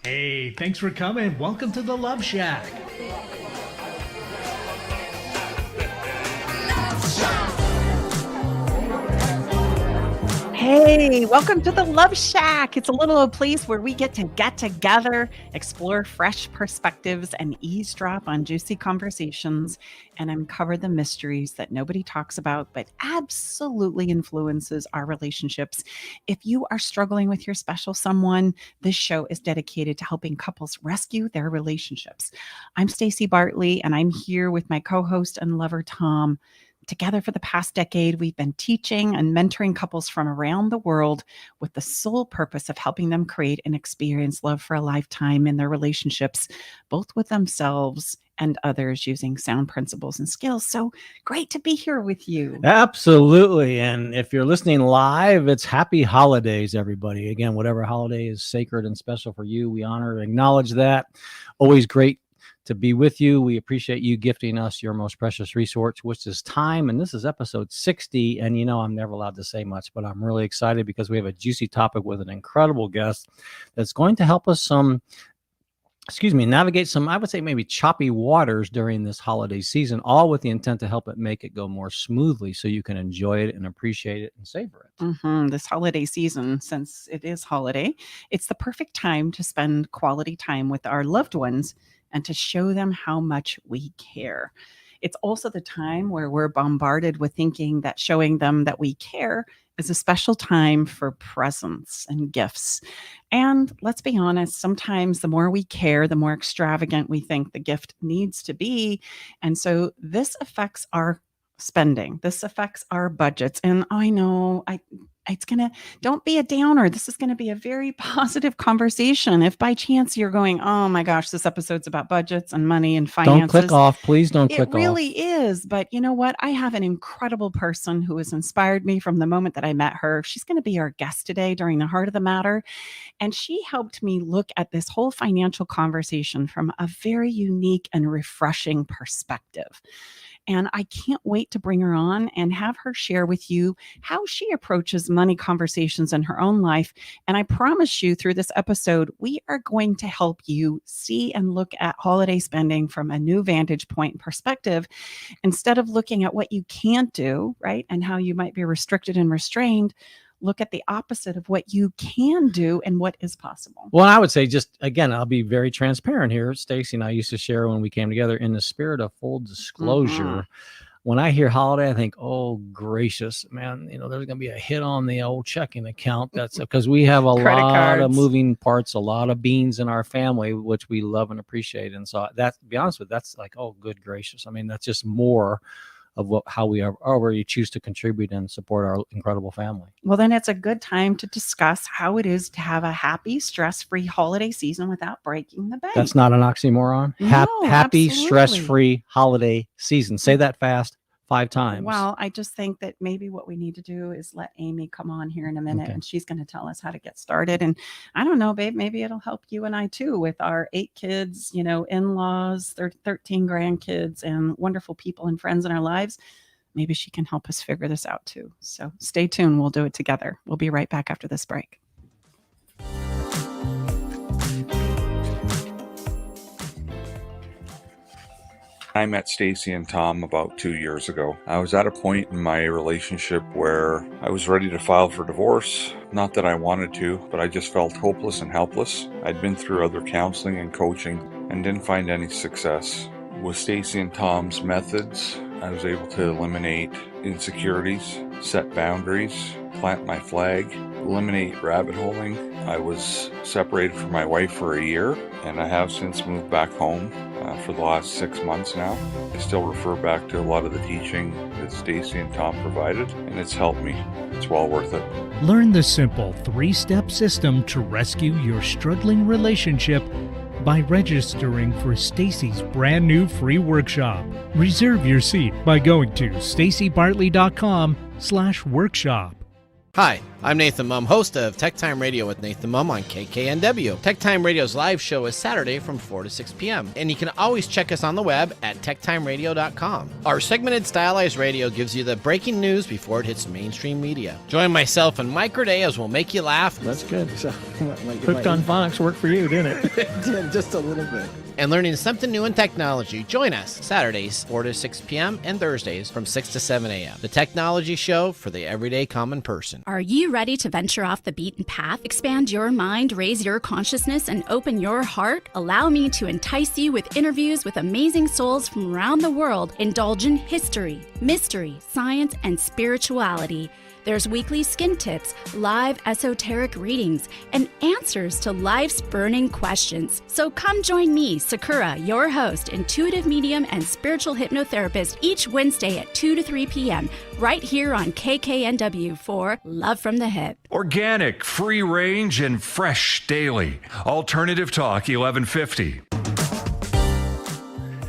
Hey, thanks for coming. Welcome to the Love Shack. Hey, welcome to the Love Shack. It's a little place where we get together, explore fresh perspectives, and eavesdrop on juicy conversations and uncover the mysteries that nobody talks about, but absolutely influences our relationships. If you are struggling with your special someone, this show is dedicated to helping couples rescue their relationships. I'm Stacey Bartley, and I'm here with my co-host and lover, Tom. Together for the past decade, we've been teaching and mentoring couples from around the world with the sole purpose of helping them create and experience love for a lifetime in their relationships, both with themselves and others, using sound principles and skills. So great to be here with you. Absolutely. And if you're listening live, it's happy holidays, everybody. Again, whatever holiday is sacred and special for you, we honor and acknowledge that. Always great to be with you. We appreciate you gifting us your most precious resource, which is time. And this is episode 60. And you know, I'm never allowed to say much, but I'm really excited because we have a juicy topic with an incredible guest that's going to help us navigate some, I would say maybe choppy waters during this holiday season, all with the intent to help it make it go more smoothly so you can enjoy it and appreciate it and savor it. This holiday season, since it is holiday, it's the perfect time to spend quality time with our loved ones and to show them how much we care. It's also the time where we're bombarded with thinking that showing them that we care is a special time for presents and gifts. And let's be honest, sometimes the more we care, the more extravagant we think the gift needs to be. And so this affects our spending. This affects our budgets. And I know don't be a downer. This is going to be a very positive conversation. If by chance you're going, oh my gosh, this episode's about budgets and money and finances. Don't click off. Please don't click off. It really is. But you know what? I have an incredible person who has inspired me from the moment that I met her. She's going to be our guest today during the Heart of the Matter. And she helped me look at this whole financial conversation from a very unique and refreshing perspective. And I can't wait to bring her on and have her share with you how she approaches money conversations in her own life. And I promise you, through this episode, we are going to help you see and look at holiday spending from a new vantage point and perspective, instead of looking at what you can't do, right? And how you might be restricted and restrained. Look at the opposite of what you can do and what is possible. Well, I would say, just again, I'll be very transparent here. Stacey and I used to share when we came together, in the spirit of full disclosure. When I hear holiday, I think, oh, gracious, man, there's going to be a hit on the old checking account. That's because we have a lot of moving parts, a lot of beans in our family, which we love and appreciate. And so that, to be honest with you, that's like, oh, good gracious. I mean, that's just more of how we are already choose to contribute and support our incredible family. Well, then it's a good time to discuss how it is to have a happy, stress-free holiday season without breaking the bank. That's not an oxymoron. No, happy, absolutely. Stress-free holiday season. Say that fast 5 times. Well, I just think that maybe what we need to do is let Amy come on here in a minute, Okay. and she's going to tell us how to get started. And I don't know, babe, maybe it'll help you and I too with our 8 kids, in-laws, 13 grandkids, and wonderful people and friends in our lives. Maybe she can help us figure this out too. So stay tuned. We'll do it together. We'll be right back after this break. I met Stacey and Tom about 2 years ago. I was at a point in my relationship where I was ready to file for divorce. Not that I wanted to, but I just felt hopeless and helpless. I'd been through other counseling and coaching and didn't find any success. With Stacey and Tom's methods, I was able to eliminate insecurities, set boundaries, plant my flag, eliminate rabbit holing. I was separated from my wife for a year, and I have since moved back home for the last 6 months now. I still refer back to a lot of the teaching that Stacey and Tom provided, and it's helped me. It's well worth it. Learn the simple 3-step system to rescue your struggling relationship by registering for Stacey's brand new free workshop. Reserve your seat by going to staceybartley.com/workshop. Hi, I'm Nathan Mum, host of Tech Time Radio with Nathan Mum on KKNW. Tech Time Radio's live show is Saturday from 4 to 6 p.m. And you can always check us on the web at techtimeradio.com. Our segmented stylized radio gives you the breaking news before it hits mainstream media. Join myself and Mike Corday as we'll make you laugh. That's good. So, Hooked on Phonics worked for you, didn't it? It did, just a little bit. And learning something new in technology. Join us Saturdays 4 to 6 p.m. and Thursdays from 6 to 7 a.m. The technology show for the everyday common person. Are you ready to venture off the beaten path, expand your mind, raise your consciousness, and open your heart? Allow me to entice you with interviews with amazing souls from around the world. Indulge in history, mystery, science, and spirituality. There's weekly skin tips, live esoteric readings, and answers to life's burning questions. So come join me, Sakura, your host, intuitive medium and spiritual hypnotherapist, each Wednesday at 2 to 3 p.m. right here on KKNW for Love from the Hip. Organic, free range, and fresh daily. Alternative Talk 1150.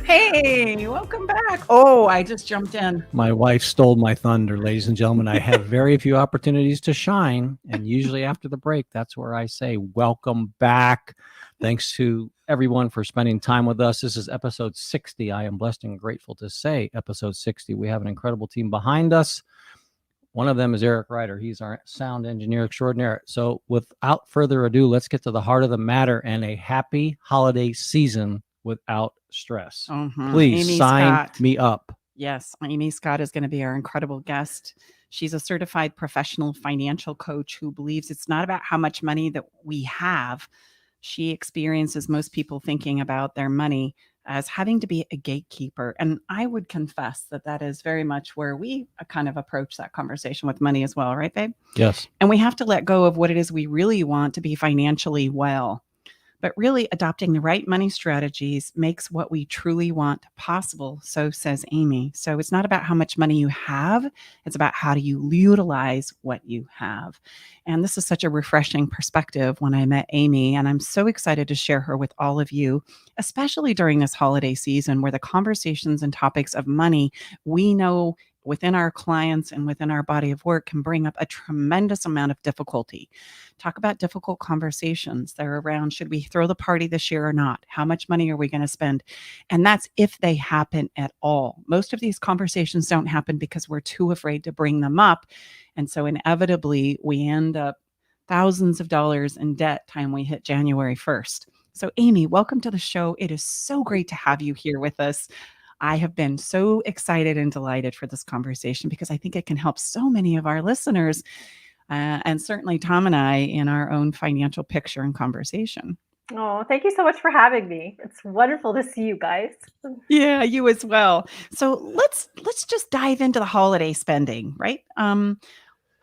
Hey, welcome back. Oh, I just jumped in. My wife stole my thunder, ladies and gentlemen. I have very few opportunities to shine, and usually after the break, that's where I say, welcome back. Thanks to everyone for spending time with us. This is episode 60. I am blessed and grateful to say episode 60. We have an incredible team behind us. One of them is Eric Ryder. He's our sound engineer extraordinaire. So without further ado, let's get to the heart of the matter and a happy holiday season without stress. Please Amy sign Scott. me up. Yes, Amy Scott is going to be our incredible guest. She's a certified professional financial coach who believes it's not about how much money that we have. She experiences most people thinking about their money as having to be a gatekeeper. And I would confess that that is very much where we kind of approach that conversation with money as well, right, babe? Yes. And we have to let go of what it is we really want to be financially well. But really adopting the right money strategies makes what we truly want possible, so says Amy. So it's not about how much money you have, it's about how do you utilize what you have. And this is such a refreshing perspective when I met Amy, and I'm so excited to share her with all of you, especially during this holiday season where the conversations and topics of money we know within our clients and within our body of work can bring up a tremendous amount of difficulty. Talk about difficult conversations. They're around, should we throw the party this year or not? How much money are we going to spend? And that's if they happen at all. Most of these conversations don't happen because we're too afraid to bring them up. And so inevitably we end up thousands of dollars in debt time we hit January 1st. So Amy, welcome to the show. It is so great to have you here with us. I have been so excited and delighted for this conversation because I think it can help so many of our listeners and certainly Tom and I in our own financial picture and conversation. Oh, thank you so much for having me. It's wonderful to see you guys. Yeah, you as well. So let's just dive into the holiday spending, right? I'm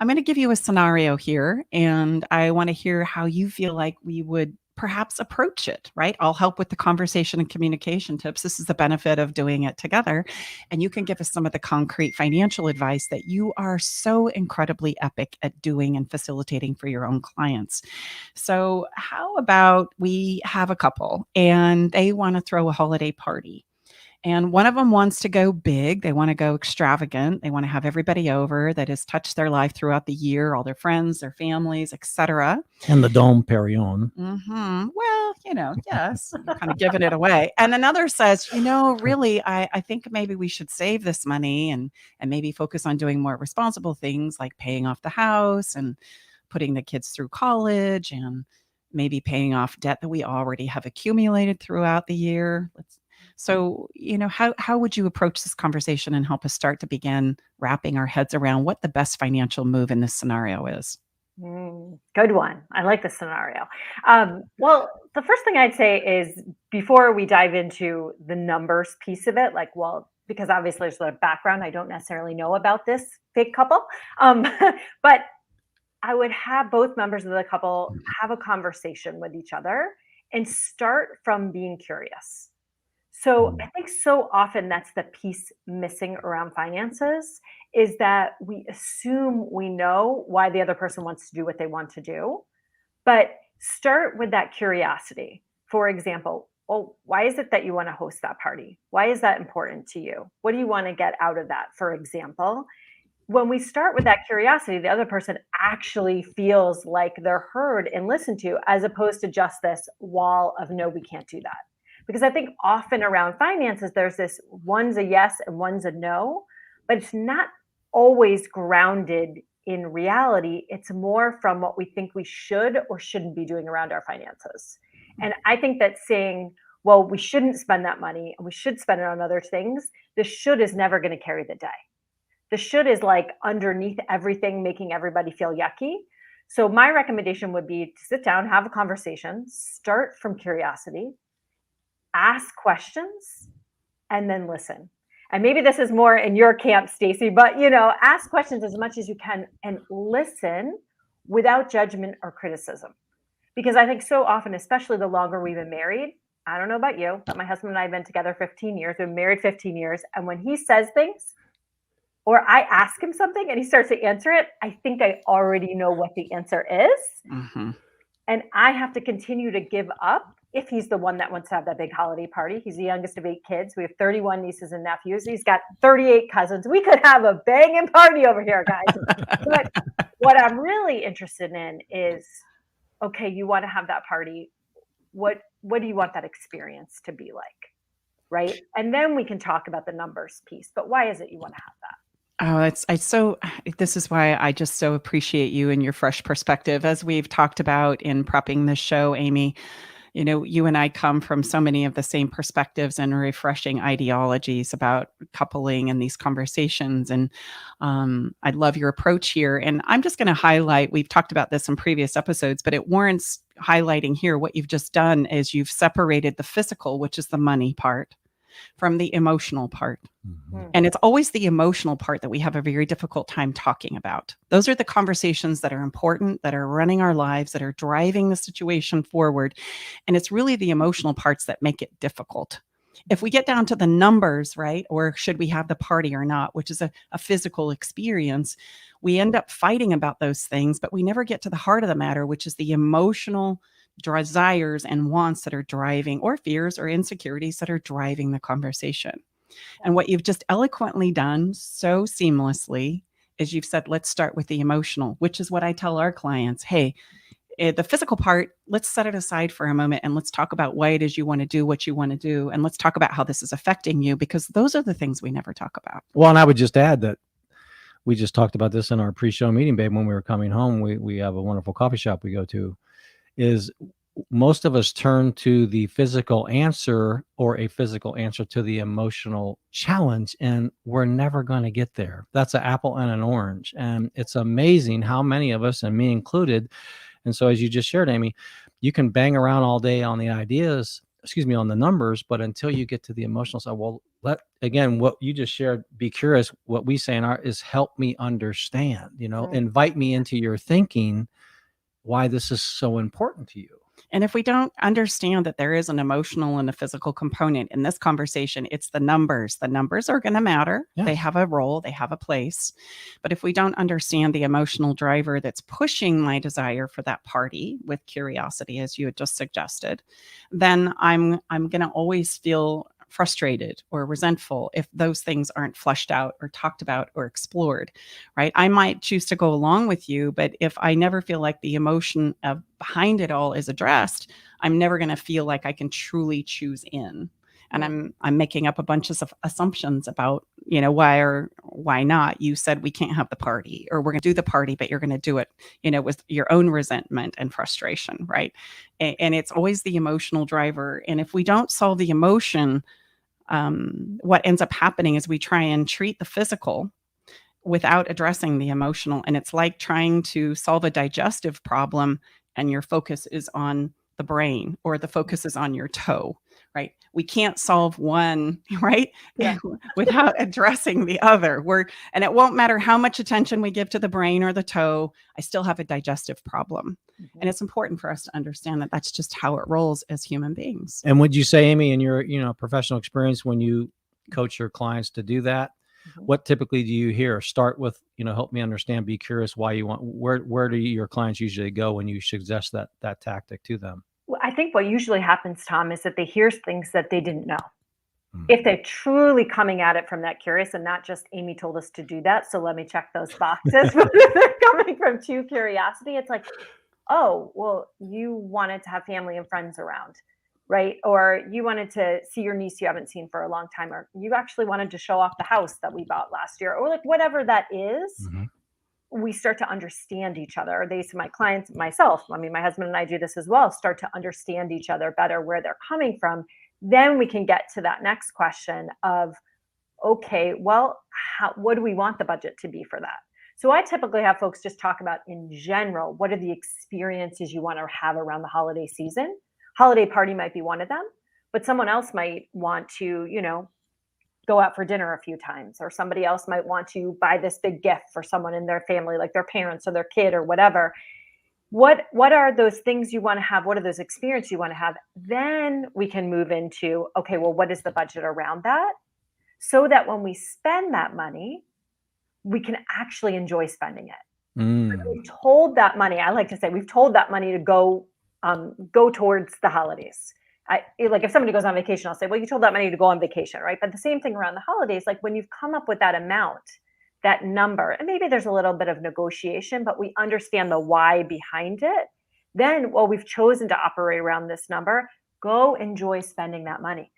going to give you a scenario here, and I want to hear how you feel like we would perhaps approach it, right? I'll help with the conversation and communication tips. This is the benefit of doing it together. And you can give us some of the concrete financial advice that you are so incredibly epic at doing and facilitating for your own clients. So how about we have a couple and they want to throw a holiday party? And one of them wants to go big. They want to go extravagant. They want to have everybody over that has touched their life throughout the year, all their friends, their families, etc. And the Dome Perignon. Well, yes, you're kind of giving it away. And another says, really, I think maybe we should save this money and maybe focus on doing more responsible things like paying off the house and putting the kids through college and maybe paying off debt that we already have accumulated throughout the year. So, how would you approach this conversation and help us start to begin wrapping our heads around what the best financial move in this scenario is? Good one. I like this scenario. Well, the first thing I'd say is before we dive into the numbers piece of it, because obviously there's a lot of background, I don't necessarily know about this big couple, but I would have both members of the couple have a conversation with each other and start from being curious. So I think so often that's the piece missing around finances is that we assume we know why the other person wants to do what they want to do, but start with that curiosity. For example, why is it that you want to host that party? Why is that important to you? What do you want to get out of that, for example? when we start with that curiosity, the other person actually feels like they're heard and listened to, as opposed to just this wall of no, we can't do that. Because I think often around finances, there's this one's a yes and one's a no, but it's not always grounded in reality. It's more from what we think we should or shouldn't be doing around our finances. And I think that saying, well, we shouldn't spend that money and we should spend it on other things, the should is never going to carry the day. The should is like underneath everything, making everybody feel yucky. So my recommendation would be to sit down, have a conversation, start from curiosity, ask questions, and then listen. And maybe this is more in your camp, Stacy, but ask questions as much as you can and listen without judgment or criticism. Because I think so often, especially the longer we've been married, I don't know about you, but my husband and I have been together 15 years, we've been married 15 years. And when he says things, or I ask him something and he starts to answer it, I think I already know what the answer is. Mm-hmm. And I have to continue to give up if he's the one that wants to have that big holiday party. He's the youngest of 8 kids. We have 31 nieces and nephews. He's got 38 cousins. We could have a banging party over here, guys. But what I'm really interested in is, okay, you want to have that party. What do you want that experience to be like? Right? And then we can talk about the numbers piece. But why is it you want to have that? Oh, this is why I just so appreciate you and your fresh perspective. As we've talked about in prepping this show, Amy, you and I come from so many of the same perspectives and refreshing ideologies about coupling and these conversations. And I love your approach here. And I'm just going to highlight, we've talked about this in previous episodes, but it warrants highlighting here. What you've just done is you've separated the physical, which is the money part, from the emotional part. Mm-hmm. And it's always the emotional part that we have a very difficult time talking about. Those are the conversations that are important, that are running our lives, that are driving the situation forward. And it's really the emotional parts that make it difficult. If we get down to the numbers, right, or should we have the party or not, which is a physical experience, we end up fighting about those things, but we never get to the heart of the matter, which is the emotional desires and wants that are driving, or fears or insecurities that are driving the conversation. And what you've just eloquently done so seamlessly is you've said, let's start with the emotional, which is what I tell our clients. Hey, the physical part, let's set it aside for a moment and let's talk about why it is you want to do what you want to do. And let's talk about how this is affecting you, because those are the things we never talk about. Well, and I would just add that we just talked about this in our pre-show meeting, babe, when we were coming home. We have a wonderful coffee shop we go to. Is most of us turn to the physical answer or a physical answer to the emotional challenge, and we're never going to get there. That's an apple and an orange. And it's amazing how many of us, and me included. And so as you just shared, Amy, you can bang around all day on the ideas, on the numbers, but until you get to the emotional side, well, again, what you just shared, be curious. What we say in our is help me understand, invite me into your thinking why this is so important to you. And if we don't understand that there is an emotional and a physical component in this conversation, it's the numbers. The numbers are going to matter. Yes. They have a role, they have a place. But if we don't understand the emotional driver that's pushing my desire for that party with curiosity, as you had just suggested, then I'm going to always feel frustrated or resentful if those things aren't fleshed out or talked about or explored, right? I might choose to go along with you, but if I never feel like the emotion behind it all is addressed, I'm never going to feel like I can truly choose in. And I'm making up a bunch of assumptions about, why or why not. You said we can't have the party, or we're going to do the party, but you're going to do it, with your own resentment and frustration, right? And it's always the emotional driver. And if we don't solve the emotion, what ends up happening is we try and treat the physical without addressing the emotional. And it's like trying to solve a digestive problem and your focus is on the brain, or the focus is on your toe, right? We can't solve one, right? Yeah. Without addressing the other. And it won't matter how much attention we give to the brain or the toe, I still have a digestive problem. Mm-hmm. And it's important for us to understand that that's just how it rolls as human beings. And would you say, Amy, in your professional experience, when you coach your clients to do that, mm-hmm. what typically do you hear? Start with, help me understand, be curious why you want, where do your clients usually go when you suggest that tactic to them? Well, I think what usually happens, Tom, is that they hear things that they didn't know. If they're truly coming at it from that curious and not just Amy told us to do that, so let me check those boxes, but if they're coming from true curiosity, it's like, oh, well, you wanted to have family and friends around, right? Or you wanted to see your niece you haven't seen for a long time, or you actually wanted to show off the house that we bought last year, or like whatever that is. We start to understand each other. My clients, myself, I mean, my husband and I do this as well, start to understand each other better, where they're coming from. Then we can get to that next question of, okay, well, what do we want the budget to be for that? So I typically have folks just talk about in general, what are the experiences you want to have around the holiday season? Holiday party might be one of them, but someone else might want to, go out for dinner a few times, or somebody else might want to buy this big gift for someone in their family, like their parents or their kid or whatever. What are those things you want to have? What are those experiences you want to have? Then we can move into, okay, well, what is the budget around that? So that when we spend that money, we can actually enjoy spending it. We've told that money, I like to say, we've told that money to go towards the holidays. Like if somebody goes on vacation, I'll say, well, you told that money to go on vacation, right? But the same thing around the holidays, like when you've come up with that amount, that number, and maybe there's a little bit of negotiation, but we understand the why behind it, then, well, we've chosen to operate around this number, go enjoy spending that money.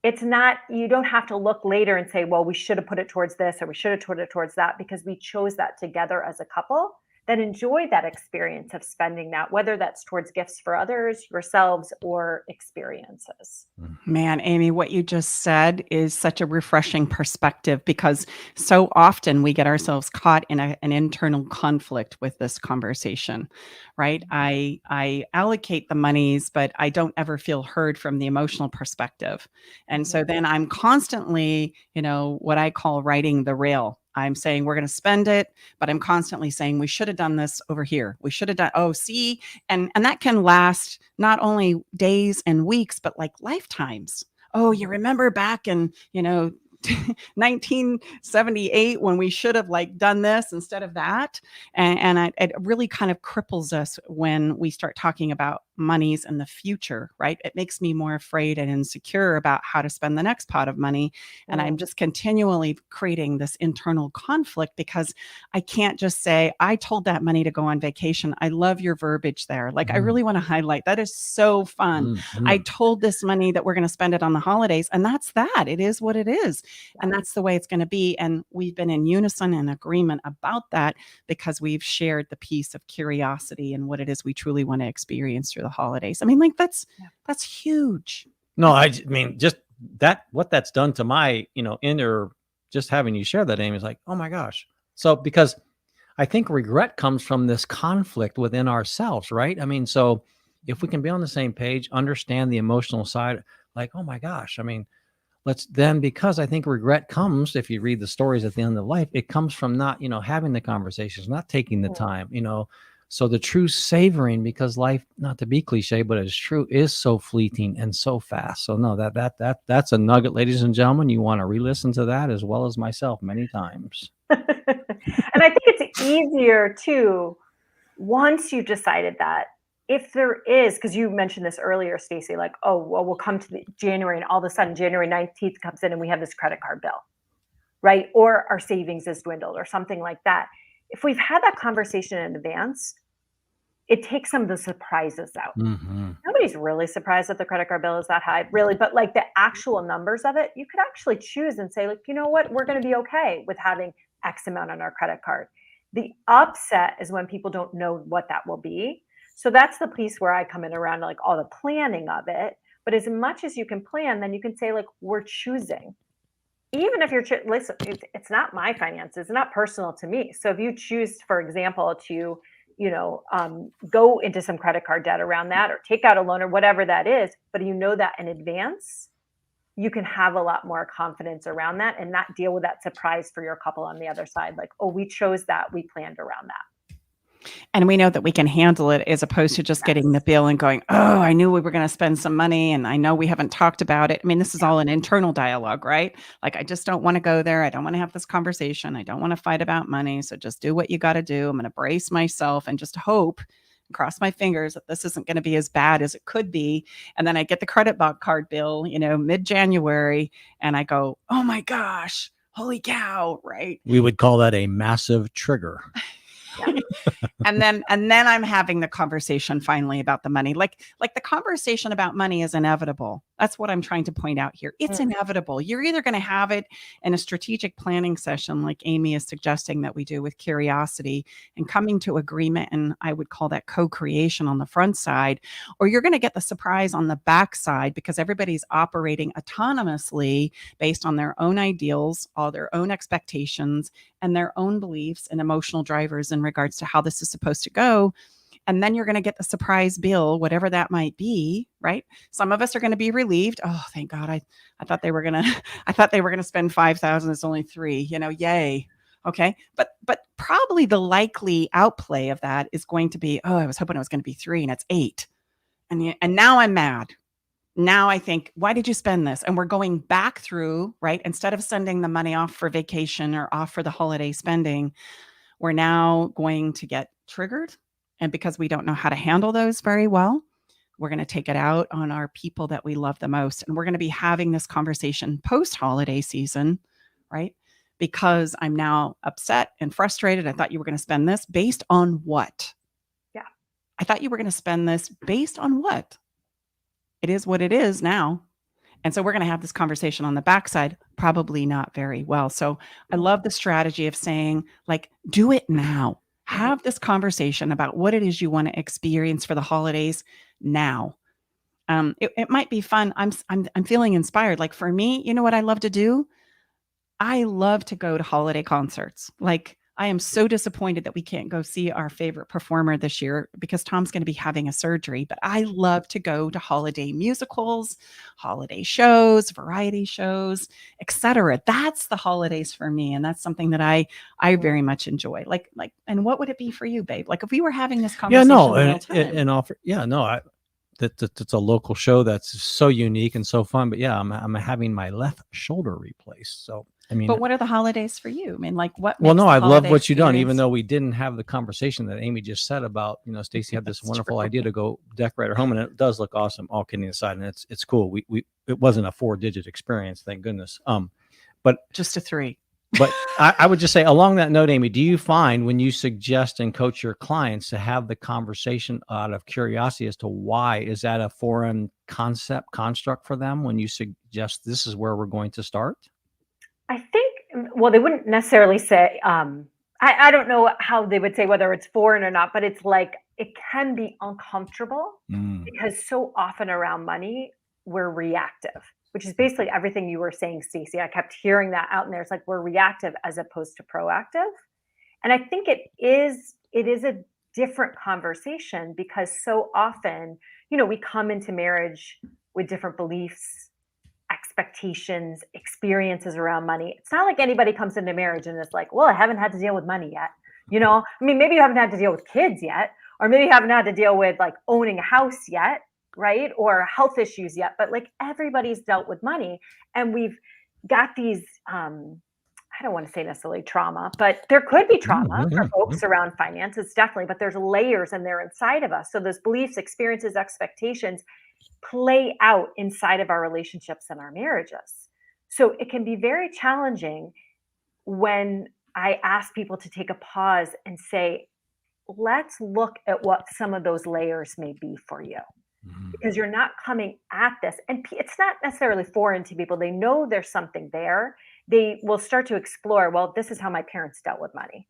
It's not, you don't have to look later and say, well, we should have put it towards this, or we should have put it towards that, because we chose that together as a couple. Then enjoy that experience of spending that, whether that's towards gifts for others, yourselves, or experiences. Man, Amy, what you just said is such a refreshing perspective, because so often we get ourselves caught in an internal conflict with this conversation, right? I allocate the monies, but I don't ever feel heard from the emotional perspective. And so then I'm constantly, what I call riding the rail. I'm saying we're going to spend it, but I'm constantly saying we should have done this over here. We should have done, and that can last not only days and weeks, but like lifetimes. Oh, you remember back in, 1978 when we should have done this instead of that. And it really kind of cripples us when we start talking about monies in the future, right? It makes me more afraid and insecure about how to spend the next pot of money. And I'm just continually creating this internal conflict, because I can't just say, I told that money to go on vacation. I love your verbiage there. I really want to highlight that is so fun. I told this money that we're going to spend it on the holidays, and that's that. It is what it is. And that's the way it's going to be. And we've been in unison and agreement about that, because we've shared the piece of curiosity and what it is we truly want to experience through the holidays. I mean, that's huge. No, I mean, just what that's done to my, inner, just having you share that, Amy, is like, oh my gosh. So, because I think regret comes from this conflict within ourselves, right? I mean, so if we can be on the same page, understand the emotional side, like, oh my gosh, I mean, because I think regret comes, if you read the stories at the end of life, it comes from not, having the conversations, not taking the time, so the true savoring, because life, not to be cliche, but it's true, is so fleeting and so fast. So no, that's a nugget, ladies and gentlemen. You want to re-listen to that as well as myself many times. And I think it's easier too, once you've decided that, if there is, because you mentioned this earlier, Stacey, like, oh, well, we'll come to January and all of a sudden January 19th comes in and we have this credit card bill, right? Or our savings is dwindled or something like that. If we've had that conversation in advance, it takes some of the surprises out. Nobody's really surprised that the credit card bill is that high, really, but the actual numbers of it, you could actually choose and say, you know what, we're going to be okay with having X amount on our credit card. The upset is when people don't know what that will be. So that's the piece where I come in around all the planning of it. But as much as you can plan, then you can say we're choosing. Even if you're, listen, it's not my finances, it's not personal to me. So if you choose, for example, to, go into some credit card debt around that, or take out a loan or whatever that is, but you know that in advance, you can have a lot more confidence around that and not deal with that surprise for your couple on the other side. Oh, we chose that, we planned around that. And we know that we can handle it, as opposed to just getting the bill and going, oh, I knew we were going to spend some money and I know we haven't talked about it. I mean, this is all an internal dialogue, right? I just don't want to go there. I don't want to have this conversation. I don't want to fight about money. So just do what you got to do. I'm going to brace myself and just hope cross my fingers that this isn't going to be as bad as it could be. And then I get the credit card bill, mid-January, and I go, oh my gosh, holy cow, right? We would call that a massive trigger. And then I'm having the conversation finally about the money. Like the conversation about money is inevitable. That's what I'm trying to point out here. It's inevitable. You're either going to have it in a strategic planning session like Amy is suggesting that we do with curiosity and coming to agreement, and I would call that co-creation on the front side, or you're going to get the surprise on the back side because everybody's operating autonomously based on their own ideals, all their own expectations, and their own beliefs and emotional drivers in regards to how this is supposed to go. And then you're going to get the surprise bill, whatever that might be, right? Some of us are going to be relieved. Oh, thank God. I thought they were going to spend 5,000. It's only 3, yay. Okay. But probably the likely outplay of that is going to be, oh, I was hoping it was going to be 3 and it's 8. And now I'm mad. Now I think, why did you spend this? And we're going back through, right? Instead of sending the money off for vacation or off for the holiday spending, we're now going to get triggered. And because we don't know how to handle those very well, we're going to take it out on our people that we love the most. And we're going to be having this conversation post-holiday season, right? Because I'm now upset and frustrated. I thought you were going to spend this based on what? Yeah. I thought you were going to spend this based on what? It is what it is now. And so we're going to have this conversation on the backside, probably not very well. So I love the strategy of saying, like, do it now. Have this conversation about what it is you want to experience for the holidays now. It might be fun. I'm feeling inspired. Like for me, you know what I love to do? I love to go to holiday concerts. Like I am so disappointed that we can't go see our favorite performer this year because Tom's going to be having a surgery. But I love to go to holiday musicals, holiday shows, variety shows, etc. That's the holidays for me, and that's something that I very much enjoy. Like, and what would it be for you, babe? Like if we were having this conversation, that's a local show that's so unique and so fun. But yeah, I'm having my left shoulder replaced, so. I mean, but what are the holidays for you? I mean, like what? Well, no, I love what you've done, even though we didn't have the conversation that Amy just said about, Stacy had this wonderful idea to go decorate her home, and it does look awesome, all kidding aside, and it's cool. It wasn't a 4-digit experience, thank goodness. But just a 3. But I would just say, along that note, Amy, do you find when you suggest and coach your clients to have the conversation out of curiosity as to why, is that a foreign construct for them when you suggest this is where we're going to start? I think, well, they wouldn't necessarily say, I don't know how they would say whether it's foreign or not, but it's like, it can be uncomfortable because so often around money, we're reactive, which is basically everything you were saying, Stacey. I kept hearing that out in there. It's like, we're reactive as opposed to proactive. And I think it is a different conversation because so often, we come into marriage with different beliefs, expectations, experiences around money. It's not like anybody comes into marriage and it's like, well, I haven't had to deal with money yet. I mean, maybe you haven't had to deal with kids yet, or maybe you haven't had to deal with like owning a house yet, right? Or health issues yet, but like everybody's dealt with money. And we've got these, I don't want to say necessarily trauma, but there could be trauma for folks around finances, definitely, but there's layers and they're inside of us. So those beliefs, experiences, expectations play out inside of our relationships and our marriages. So it can be very challenging when I ask people to take a pause and say, let's look at what some of those layers may be for you. Because you're not coming at this, and it's not necessarily foreign to people. They know there's something there. They will start to explore, well, this is how my parents dealt with money,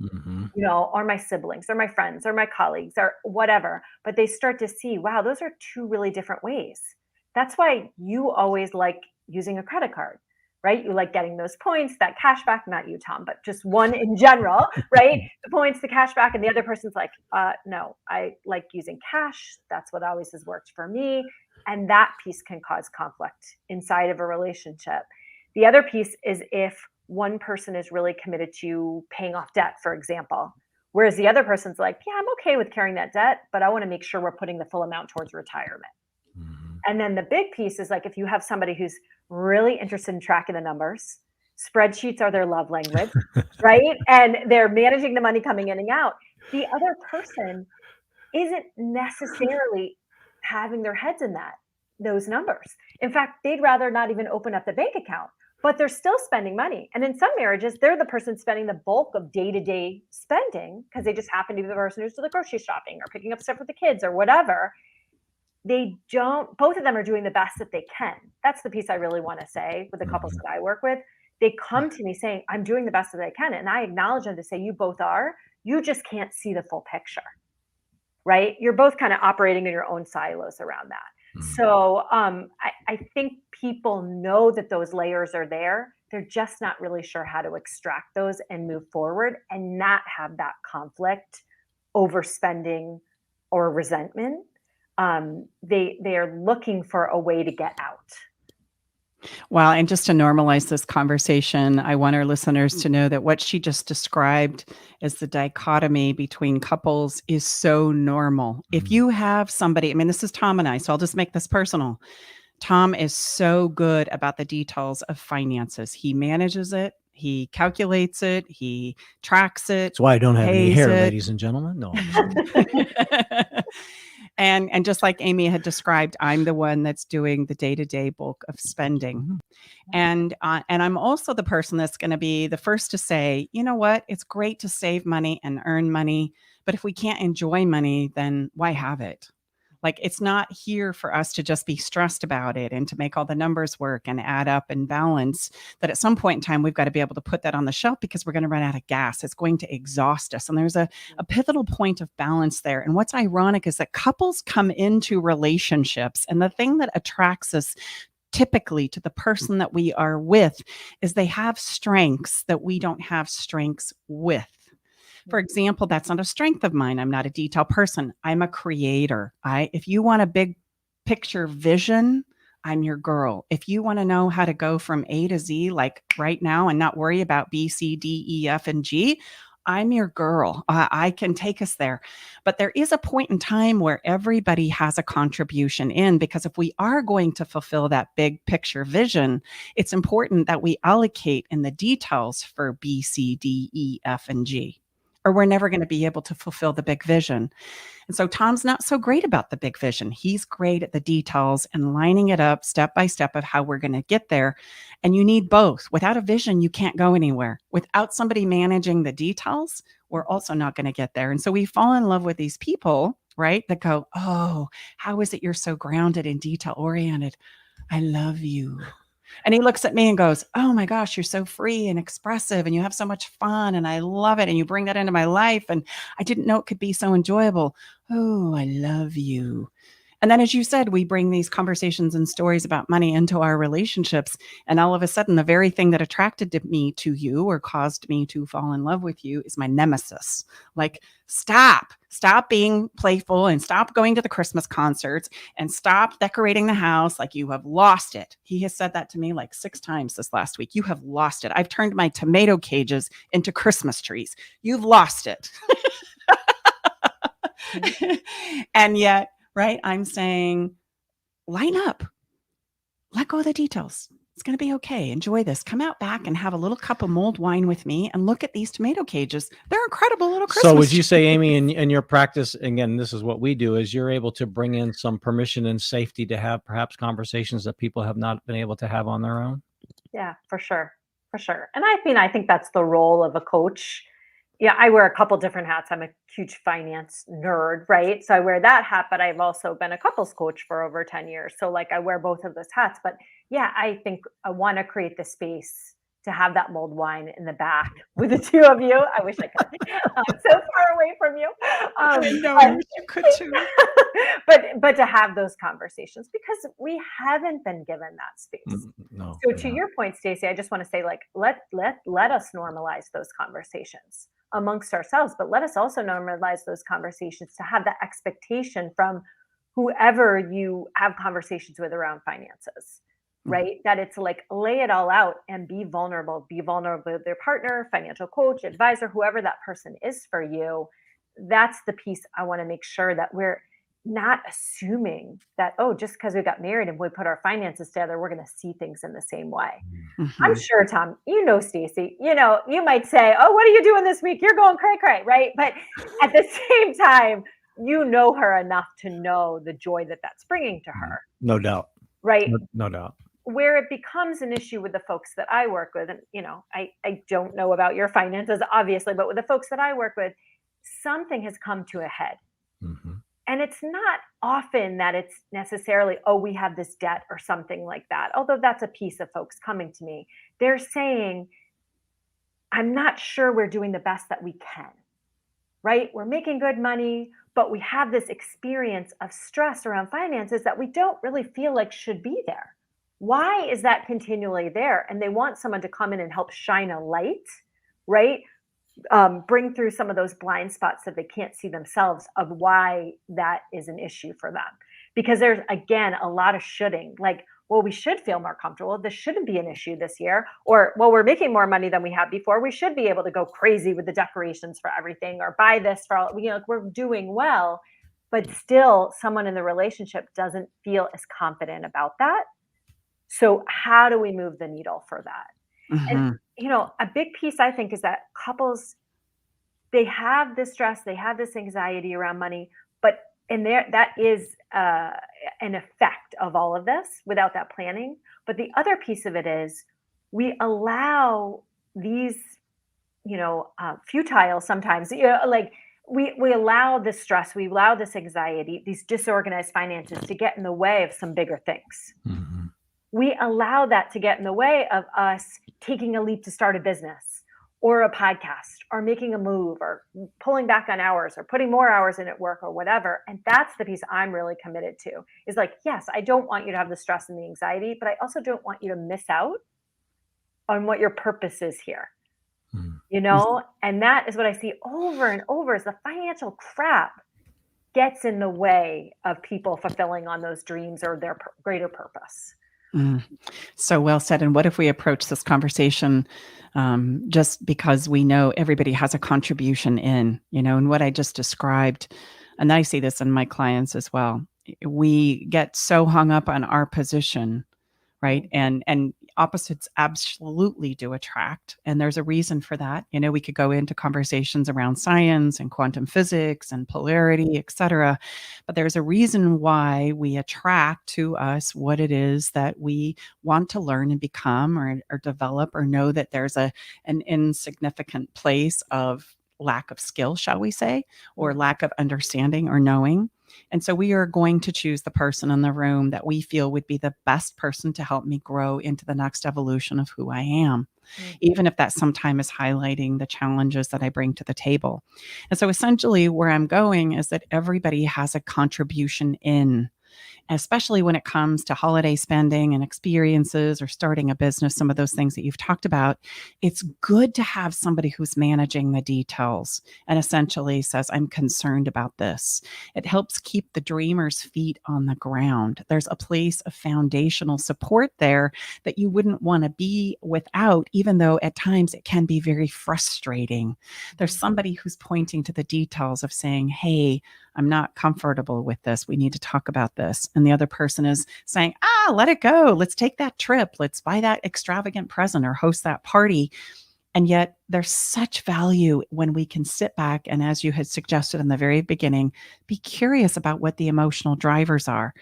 or my siblings, or my friends, or my colleagues, or whatever. But they start to see, wow, those are 2 really different ways. That's why you always like using a credit card, right? You like getting those points, that cash back, not you, Tom, but just one in general, right? The points, the cash back, and the other person's like, no, I like using cash. That's what always has worked for me. And that piece can cause conflict inside of a relationship. The other piece is if one person is really committed to paying off debt, for example, whereas the other person's like, yeah, I'm okay with carrying that debt, but I want to make sure we're putting the full amount towards retirement. And then the big piece is like, if you have somebody who's really interested in tracking the numbers, spreadsheets are their love language, right? And they're managing the money coming in and out. The other person isn't necessarily having their heads in those numbers. In fact, they'd rather not even open up the bank account, but they're still spending money. And in some marriages, they're the person spending the bulk of day-to-day spending because they just happen to be the person who's doing the grocery shopping or picking up stuff with the kids or whatever. Both of them are doing the best that they can. That's the piece I really want to say with the couples that I work with. They come to me saying, I'm doing the best that I can. And I acknowledge them to say, you both are. You just can't see the full picture, right? You're both kind of operating in your own silos around that. So I think people know that those layers are there. They're just not really sure how to extract those and move forward and not have that conflict, overspending, or resentment. They are looking for a way to get out. Well, and just to normalize this conversation, I want our listeners to know that what she just described as the dichotomy between couples is so normal. If you have somebody, I mean, this is Tom and I, so I'll just make this personal. Tom is so good about the details of finances. He manages it. He calculates it. He tracks it. That's why I don't have any hair, it. ladies and gentlemen. No. And just like Amy had described, I'm the one that's doing the day-to-day bulk of spending. And I'm also the person that's going to be the first to say, you know what? It's great to save money and earn money, but if we can't enjoy money, then why have it? Like, it's not here for us to just be stressed about it and to make all the numbers work and add up and balance. That at some point in time, we've got to be able to put that on the shelf because we're going to run out of gas. It's going to exhaust us. And there's a pivotal point of balance there. And what's ironic is that couples come into relationships, and the thing that attracts us typically to the person that we are with is they have strengths that we don't have strengths with. For example, that's not a strength of mine. I'm not a detail person. I'm a creator. If you want a big picture vision, I'm your girl. If you want to know how to go from A to Z, like right now, and not worry about B, C, D, E, F, and G, I'm your girl. I can take us there. But there is a point in time where everybody has a contribution in, because if we are going to fulfill that big picture vision, it's important that we allocate in the details for B, C, D, E, F, and G, or we're never going to be able to fulfill the big vision. And so Tom's not so great about the big vision. He's great at the details and lining it up step by step of how we're going to get there. And you need both. Without a vision, you can't go anywhere. Without somebody managing the details, we're also not going to get there. And so we fall in love with these people, right, that go, oh, how is it you're so grounded and detail oriented? I love you. And he looks at me and goes, oh my gosh, you're so free and expressive and you have so much fun and I love it. And you bring that into my life. And I didn't know it could be so enjoyable. Oh, I love you. And then, as you said, we bring these conversations and stories about money into our relationships. And all of a sudden, the very thing that attracted me to you or caused me to fall in love with you is my nemesis. Like, stop being playful and stop going to the Christmas concerts and stop decorating the house. Like, you have lost it. He has said that to me like 6 times this last week. You have lost it. I've turned my tomato cages into Christmas trees. You've lost it. And yet, right, I'm saying, line up, let go of the details. It's going to be okay. Enjoy this. Come out back and have a little cup of mulled wine with me and look at these tomato cages. They're incredible little Christmas So would you say, trees. Amy, in your practice, again, this is what we do, is you're able to bring in some permission and safety to have perhaps conversations that people have not been able to have on their own? Yeah, for sure. For sure. And I think that's the role of a coach. Yeah, I wear a couple different hats. I'm a huge finance nerd, right? So I wear that hat, but I've also been a couples coach for over 10 years. So like I wear both of those hats. But yeah, I think I want to create the space to have that mulled wine in the back with the two of you. I wish I could. I'm so far away from you. I know, I wish you could too. But to have those conversations, because we haven't been given that space. No. So to your point, Stacey, I just want to say, like, let us normalize those conversations amongst ourselves, but let us also normalize those conversations to have that expectation from whoever you have conversations with around finances, right? That it's like, lay it all out and be vulnerable with their partner, financial coach, advisor, whoever that person is for you. That's the piece I want to make sure that we're not assuming that, oh, just because we got married and we put our finances together, we're going to see things in the same way. Mm-hmm. I'm sure, Tom, Stacey, you might say, oh, what are you doing this week? You're going cray cray, right? But at the same time, you know her enough to know the joy that that's bringing to her. No doubt. Right. No doubt. Where it becomes an issue with the folks that I work with, and I don't know about your finances, obviously, but with the folks that I work with, something has come to a head. Mm-hmm. And it's not often that it's necessarily, oh, we have this debt or something like that. Although that's a piece of folks coming to me. They're saying, I'm not sure we're doing the best that we can, right? We're making good money, but we have this experience of stress around finances that we don't really feel like should be there. Why is that continually there? And they want someone to come in and help shine a light, right? Bring through some of those blind spots that they can't see themselves of why that is an issue for them. Because there's, again, a lot of shoulding. Like, well, we should feel more comfortable. This shouldn't be an issue this year. Or, well, we're making more money than we have before. We should be able to go crazy with the decorations for everything or buy this for all, we're doing well. But still, someone in the relationship doesn't feel as confident about that. So how do we move the needle for that? Mm-hmm. And, a big piece, I think, is that couples, they have this stress, they have this anxiety around money, but that is an effect of all of this without that planning. But the other piece of it is we allow these, futile sometimes, like we allow this stress, we allow this anxiety, these disorganized finances to get in the way of some bigger things. Mm-hmm. We allow that to get in the way of us taking a leap to start a business or a podcast or making a move or pulling back on hours or putting more hours in at work or whatever. And that's the piece I'm really committed to is like, yes, I don't want you to have the stress and the anxiety, but I also don't want you to miss out on what your purpose is here. Mm-hmm. And that is what I see over and over is the financial crap gets in the way of people fulfilling on those dreams or their greater purpose. So well said. And what if we approach this conversation just because we know everybody has a contribution in, and what I just described, and I see this in my clients as well. We get so hung up on our position, right? And opposites absolutely do attract. And there's a reason for that. We could go into conversations around science and quantum physics and polarity, et cetera. But there's a reason why we attract to us what it is that we want to learn and become or develop or know that there's an insignificant place of lack of skill, shall we say, or lack of understanding or knowing. And so we are going to choose the person in the room that we feel would be the best person to help me grow into the next evolution of who I am, even if that sometimes is highlighting the challenges that I bring to the table. And so essentially where I'm going is that everybody has a contribution in, especially when it comes to holiday spending and experiences or starting a business, some of those things that you've talked about. It's good to have somebody who's managing the details and essentially says, I'm concerned about this. It helps keep the dreamer's feet on the ground. There's a place of foundational support there that you wouldn't want to be without, even though at times it can be very frustrating. There's somebody who's pointing to the details of saying, hey, I'm not comfortable with this. We need to talk about this. And the other person is saying, let it go. Let's take that trip. Let's buy that extravagant present or host that party. And yet there's such value when we can sit back and, as you had suggested in the very beginning, be curious about what the emotional drivers are.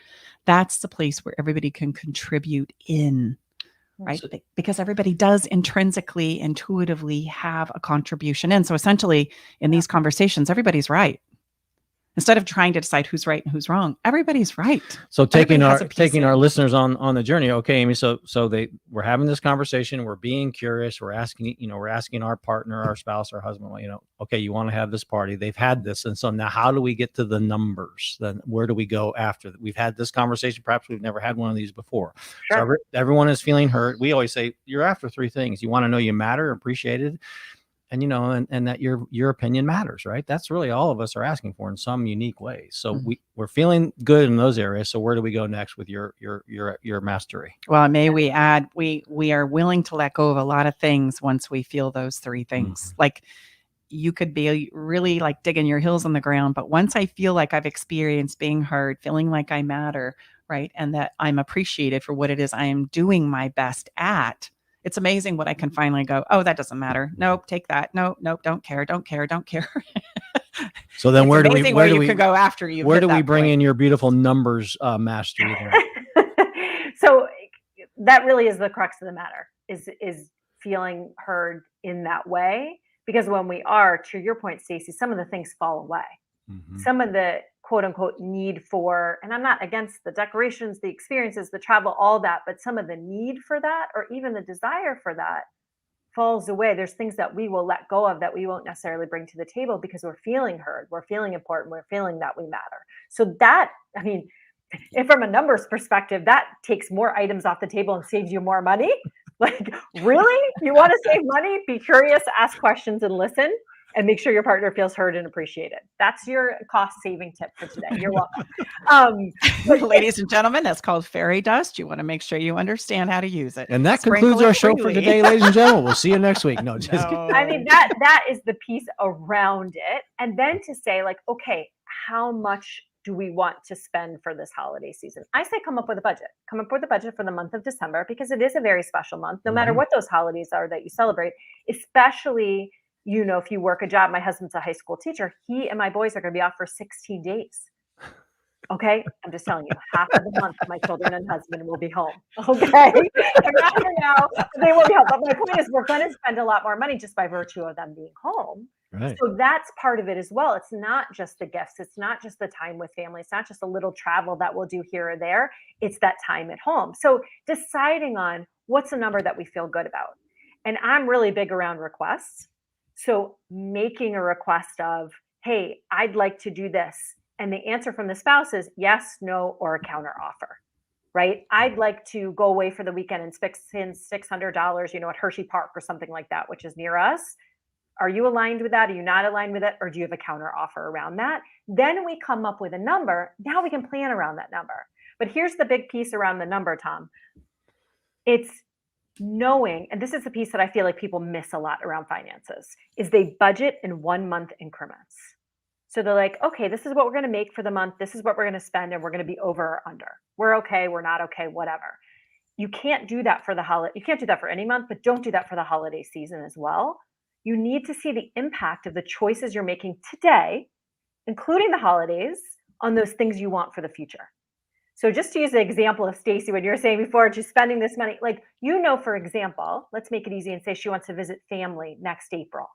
That's the place where everybody can contribute in. Right? Because everybody does intrinsically, intuitively have a contribution in. So essentially in these conversations, everybody's right. Instead of trying to decide who's right and who's wrong, everybody's right. So taking our listeners on the journey. Okay, Amy. So we're having this conversation. We're being curious. We're asking, we're asking our partner, our spouse, our husband, okay, you want to have this party. They've had this. And so now how do we get to the numbers? Then where do we go after that? We've had this conversation. Perhaps we've never had one of these before. Sure. So everyone is feeling hurt. We always say, you're after three things. You want to know you matter, appreciated, and and that your opinion matters, right? That's really all of us are asking for in some unique way. So we're feeling good in those areas. So where do we go next with your mastery? Well, may we add, we are willing to let go of a lot of things once we feel those three things. Like you could be really like digging your heels on the ground, but once I feel like I've experienced being heard, feeling like I matter, right, and that I'm appreciated for what it is I am doing my best at, It's amazing what I can finally go, oh, that doesn't matter. Nope, take that. Nope, don't care. So then where do we could go after you? Where do we bring in your beautiful numbers mastery there? So that really is the crux of the matter, is feeling heard in that way. Because when we are, to your point, Stacey, some of the things fall away. Mm-hmm. Some of the quote unquote need for, and I'm not against the decorations, the experiences, the travel, all that, but some of the need for that, or even the desire for that, falls away. There's things that we will let go of that we won't necessarily bring to the table because we're feeling heard, we're feeling important, we're feeling that we matter. So that, I mean, if from a numbers perspective, that takes more items off the table and saves you more money. Like, really? You want to save money? Be curious, ask questions, and listen, and make sure your partner feels heard and appreciated. That's your cost-saving tip for today. You're welcome. Ladies and gentlemen, that's called fairy dust. You want to make sure you understand how to use it. And that concludes our show for today, ladies and gentlemen. We'll see you next week. No, just kidding. I mean, that is the piece around it. And then to say, like, okay, how much do we want to spend for this holiday season? I say come up with a budget. Come up with a budget for the month of December, because it is a very special month, no matter what those holidays are that you celebrate, especially, you know, if you work a job. My husband's a high school teacher. He and my boys are going to be off for 16 days. Okay. I'm just telling you, half of the month, my children and husband will be home. Okay. They're not here now. They will be home. But my point is, we're going to spend a lot more money just by virtue of them being home. Right. So that's part of it as well. It's not just the gifts. It's not just the time with family. It's not just a little travel that we'll do here or there. It's that time at home. So deciding on what's a number that we feel good about. And I'm really big around requests. So making a request of, hey, I'd like to do this. And the answer from the spouse is yes, no, or a counter offer, right? I'd like to go away for the weekend and spend $600, at Hershey Park or something like that, which is near us. Are you aligned with that? Are you not aligned with it? Or do you have a counter offer around that? Then we come up with a number. Now we can plan around that number. But here's the big piece around the number, Tom. It's knowing, and this is the piece that I feel like people miss a lot around finances, is they budget in 1 month increments. So they're like, okay, this is what we're going to make for the month. This is what we're going to spend, and we're going to be over or under. We're okay. We're not okay. Whatever. You can't do that for the holiday. You can't do that for any month, but don't do that for the holiday season as well. You need to see the impact of the choices you're making today, including the holidays, on those things you want for the future. So just to use the example of Stacey, when you're saying before, just spending this money, like, for example, let's make it easy and say she wants to visit family next April.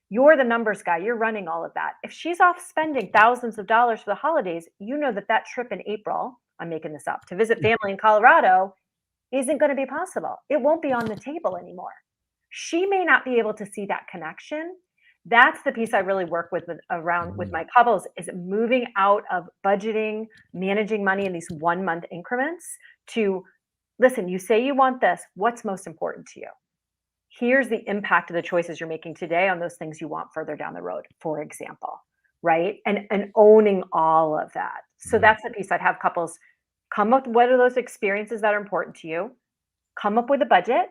You're the numbers guy. You're running all of that. If she's off spending thousands of dollars for the holidays, you know that trip in April, I'm making this up, to visit family in Colorado isn't going to be possible. It won't be on the table anymore. She may not be able to see that connection. That's the piece I really work with my couples, is moving out of budgeting, managing money in these 1 month increments to, listen, you say you want this. What's most important to you? Here's the impact of the choices you're making today on those things you want further down the road, for example, right? And owning all of that. So that's the piece I'd have couples come up with. What are those experiences that are important to you? Come up with a budget,